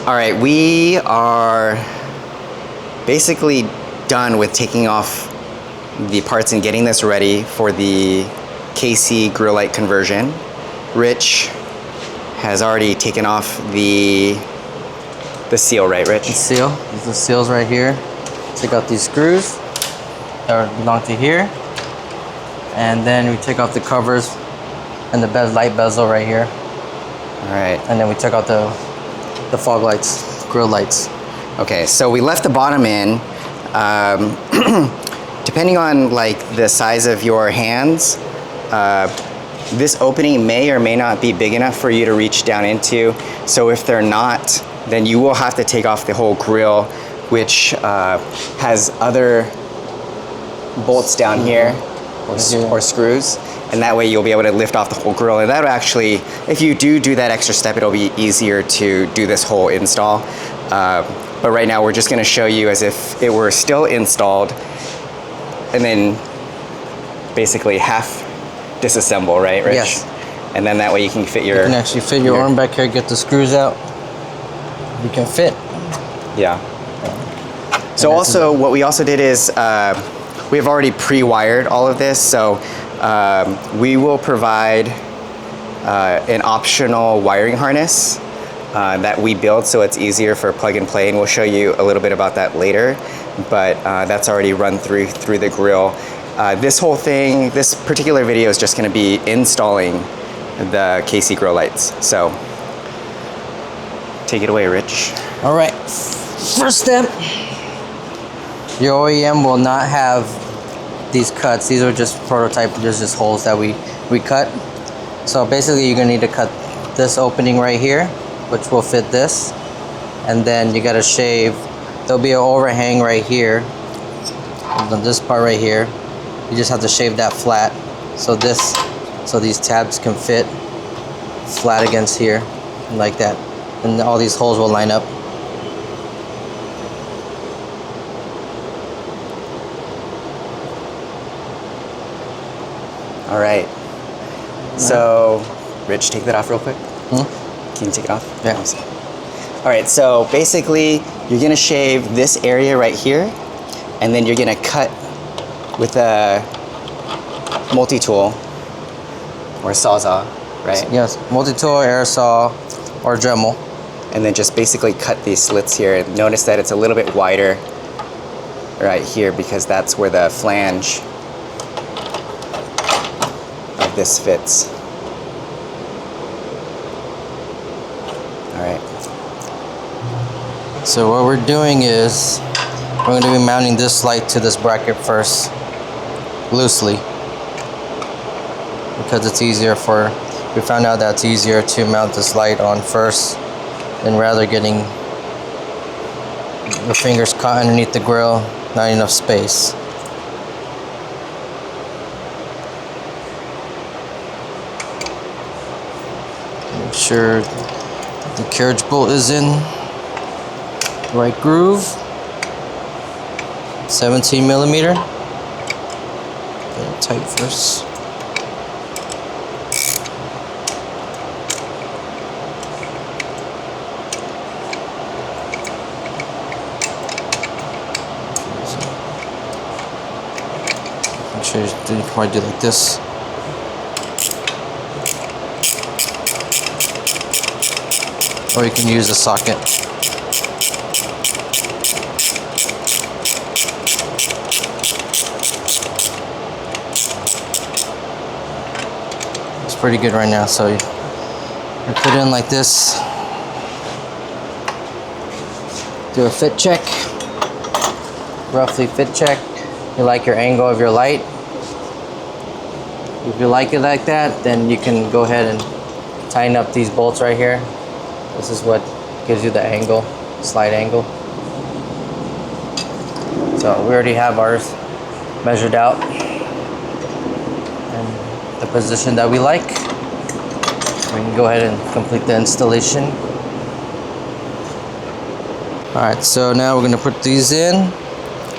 All right, we are basically done with taking off the parts and getting this ready for the KC grill light conversion. Rich has already taken off the seal, right, Rich? The seal. There's the seals right here. Take out these screws that belong to here, and then we take off the covers and the light bezel right here. All right. And then we took out the fog lights, grill lights. Okay, so we left the bottom in. Depending on like the size of your hands, this opening may or may not be big enough for you to reach down into. So if they're not, then you will have to take off the whole grill, which has other bolts down here or screws. And that way you'll be able to lift off the whole grill. And that'll actually, if you do that extra step, it'll be easier to do this whole install. But right now we're just gonna show you as if it were still installed, and then basically half disassemble, right, Rich? Yes. And then that way you can fit your... You can actually fit your arm back here, get the screws out. You can fit. Yeah. So also, what we also did is, we have already pre-wired all of this, so we will provide an optional wiring harness that we build so it's easier for plug and play, and we'll show you a little bit about that later, but that's already run through the grill. This whole thing, this particular video is just going to be installing the KC grill lights. So take it away, Rich. All right, first step, your OEM will not have these cuts. These are just prototype, there's just holes that we cut. So basically you're gonna need to cut this opening right here, which will fit this, and then you gotta shave. There'll be an overhang right here, and then this part right here, you just have to shave that flat, so these tabs can fit flat against here, like that, and all these holes will line up. All right. So, Rich, take that off real quick. Can you take it off? Yeah. All right, so basically, you're gonna shave this area right here, and then you're gonna cut with a multi-tool or a sawzall, right? Yes, multi-tool, air saw, or Dremel. And then just basically cut these slits here. And notice that it's a little bit wider right here because that's where the flange of this fits. All right. So what we're doing is we're going to be mounting this light to this bracket first, loosely, because it's easier we found out that it's easier to mount this light on first than rather getting your fingers caught underneath the grill, not enough space. Make sure the carriage bolt is in the right groove. 17 millimeter. Get it tight first. Make sure you probably do like this. Or you can use a socket. It's pretty good right now, so you put it in like this. Do a fit check. Roughly fit check. You like your angle of your light. If you like it like that, then you can go ahead and tighten up these bolts right here. This is what gives you the angle, slide angle. So we already have ours measured out and the position that we like. We can go ahead and complete the installation. All right, so now we're gonna put these in.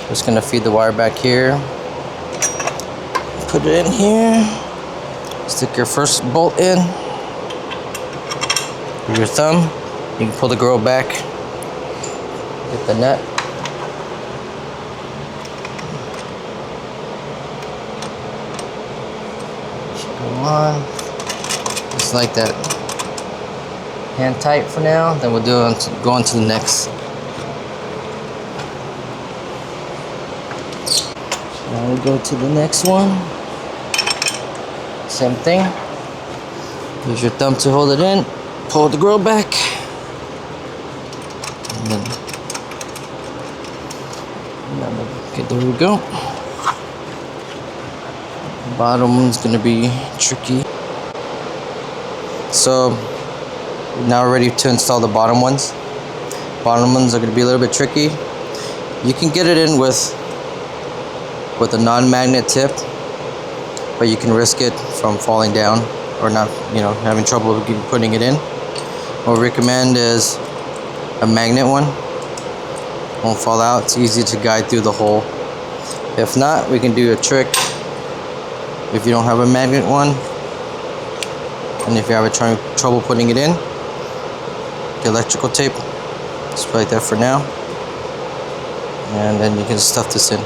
Just gonna feed the wire back here. Put it in here. Stick your first bolt in. With your thumb, you can pull the grill back Get the nut. Should go on. Just like that. Hand tight for now. Then we'll go on to the next. Now we go to the next one. Same thing. Use your thumb to hold it in. Pull the grill back. And then, okay, there we go. The bottom one's gonna be tricky. So now we're ready to install the bottom ones. Bottom ones are gonna be a little bit tricky. You can get it in with a non-magnet tip, but you can risk it from falling down or not, having trouble putting it in. What we recommend is a magnet one. Won't fall out. It's easy to guide through the hole. If not, we can do a trick. If you don't have a magnet one, and if you're having trouble putting it in, the electrical tape, just like that for now, and then you can stuff this in.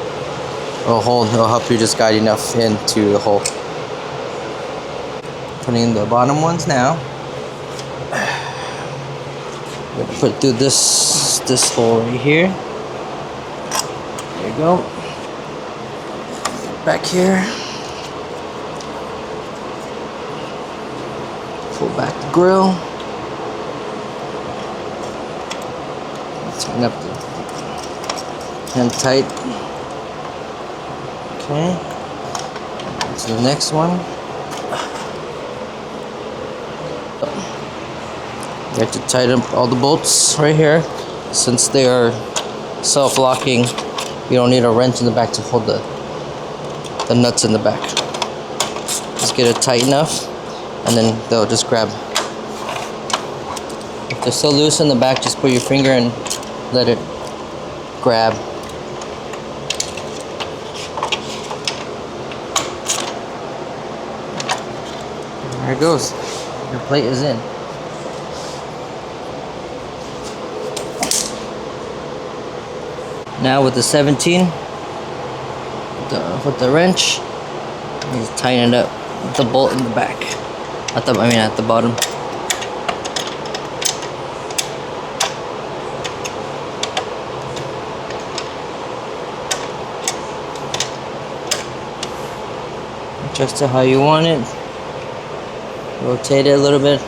It'll help you just guide enough into the hole. Putting in the bottom ones now. Put through this hole right here. There you go. Back here. Pull back the grill. Turn up the hand tight. Okay. To the next one. You have to tighten up all the bolts right here. Since they are self-locking, you don't need a wrench in the back to hold the nuts in the back. Just get it tight enough, and then they'll just grab. If they're still loose in the back, just put your finger and let it grab. There it goes. Your plate is in. Now with the 17, with the wrench, you just tighten it up with the bolt in the back. At the bottom. Adjust to how you want it. Rotate it a little bit.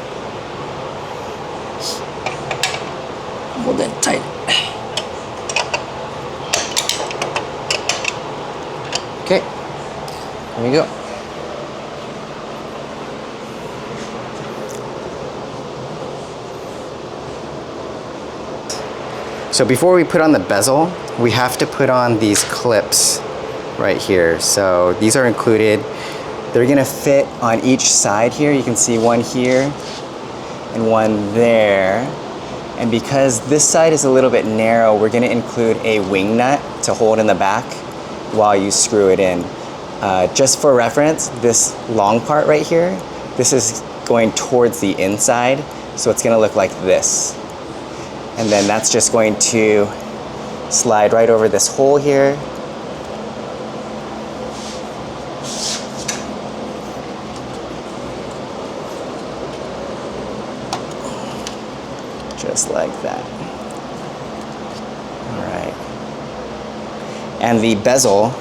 Hold it tight. Okay, there we go. So before we put on the bezel, we have to put on these clips right here. So these are included. They're gonna fit on each side here. You can see one here and one there. And because this side is a little bit narrow, we're gonna include a wing nut to hold in the back while you screw it in. Just for reference, this long part right here, this is going towards the inside, so it's gonna look like this. And then that's just going to slide right over this hole here. Just like that. All right. And the bezel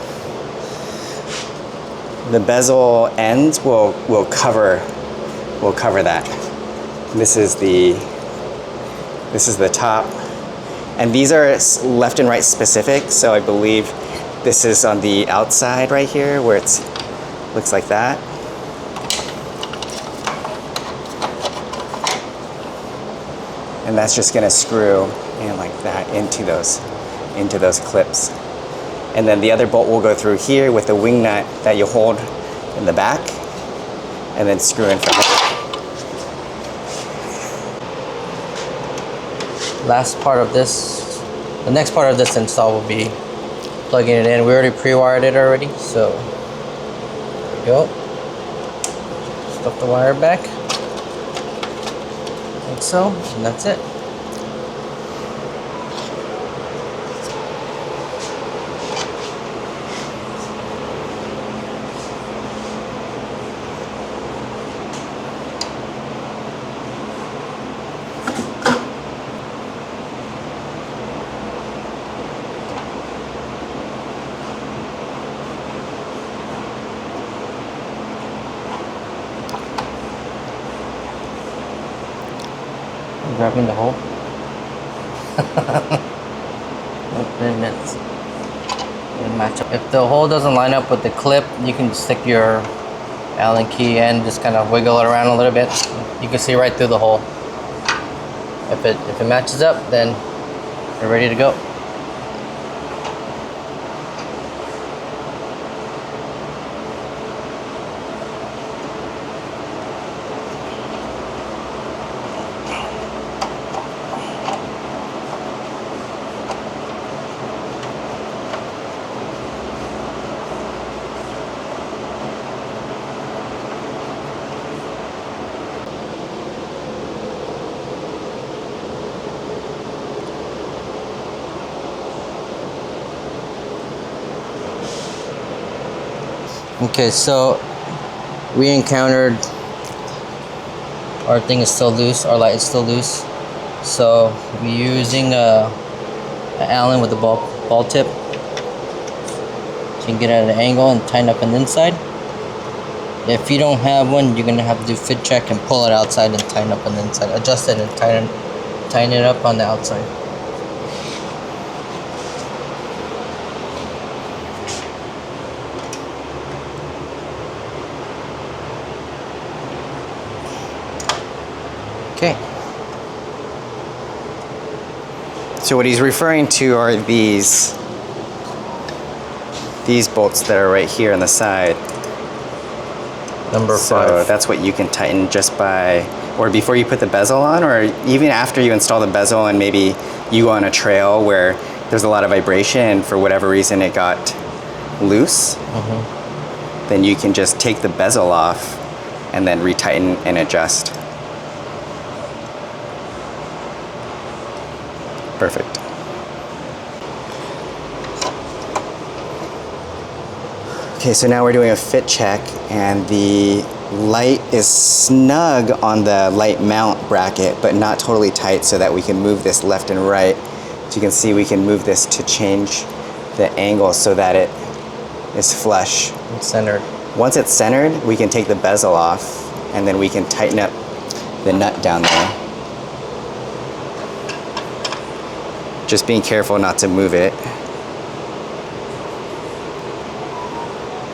ends will cover that. This is the top, and these are left and right specific. So I believe this is on the outside right here where it's looks like that. And that's just gonna screw in like that into those clips. And then the other bolt will go through here with the wing nut that you hold in the back, and then screw in from there. The next part of this install will be plugging it in. We already pre-wired it already, so there we go. Stuff the wire back. Like so, and that's it. Grabbing the hole. Open it. And match up. If the hole doesn't line up with the clip, you can stick your Allen key and just kind of wiggle it around a little bit. You can see right through the hole. If it matches up, then you're ready to go. Okay, so we encountered our thing is still loose, our light is still loose. So we're using an Allen with a ball tip. So you can get at an angle and tighten up on the inside. If you don't have one, you're gonna have to do fit check and pull it outside and tighten up on the inside. Adjust it and tighten it up on the outside. Okay. So what he's referring to are these bolts that are right here on the side. Number 5. So that's what you can tighten just by, or before you put the bezel on, or even after you install the bezel and maybe you go on a trail where there's a lot of vibration and for whatever reason it got loose, then you can just take the bezel off and then retighten and adjust. Perfect. Okay, so now we're doing a fit check and the light is snug on the light mount bracket, but not totally tight so that we can move this left and right. As you can see, we can move this to change the angle so that it is flush. It's centered. Once it's centered, we can take the bezel off and then we can tighten up the nut down there. Just being careful not to move it.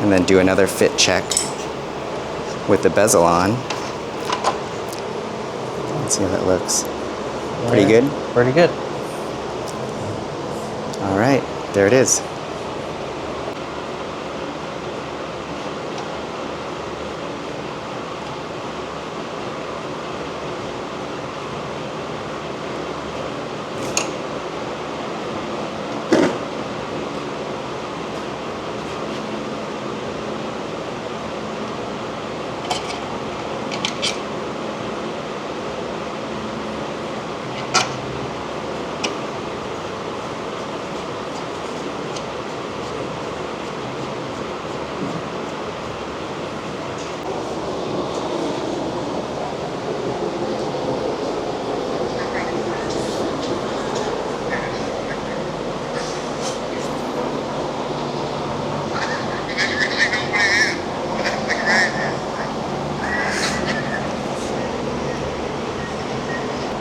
And then do another fit check with the bezel on. Let's see how that looks. Pretty good? Pretty good. All right, there it is.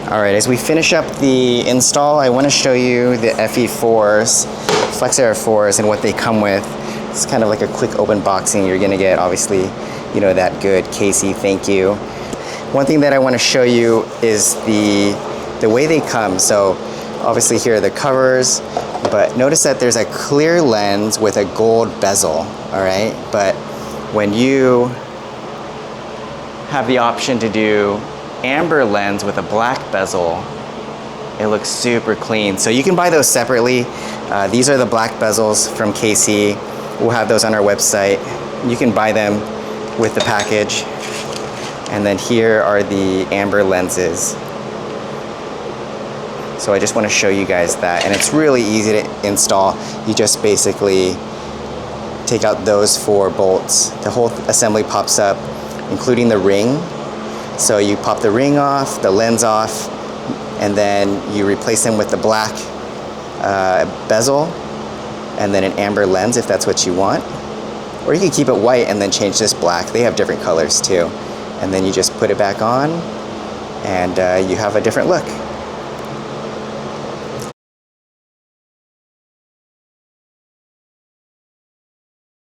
All right, as we finish up the install, I want to show you the FE4s, Flex Era 4s, and what they come with. It's kind of like a quick open boxing. You're gonna get, obviously, you know, that good KC thank you. One thing that I want to show you is the way they come. So obviously here are the covers, but notice that there's a clear lens with a gold bezel, all right? But when you have the option to do amber lens with a black bezel, it looks super clean. So you can buy those separately. These are the black bezels from KC. We'll have those on our website. You can buy them with the package. And then here are the amber lenses. So I just want to show you guys that. And it's really easy to install. You just basically take out those 4 bolts. The whole assembly pops up, including the ring. So you pop the ring off, the lens off, and then you replace them with the black bezel and then an amber lens if that's what you want. Or you can keep it white and then change this black. They have different colors too. And then you just put it back on and you have a different look.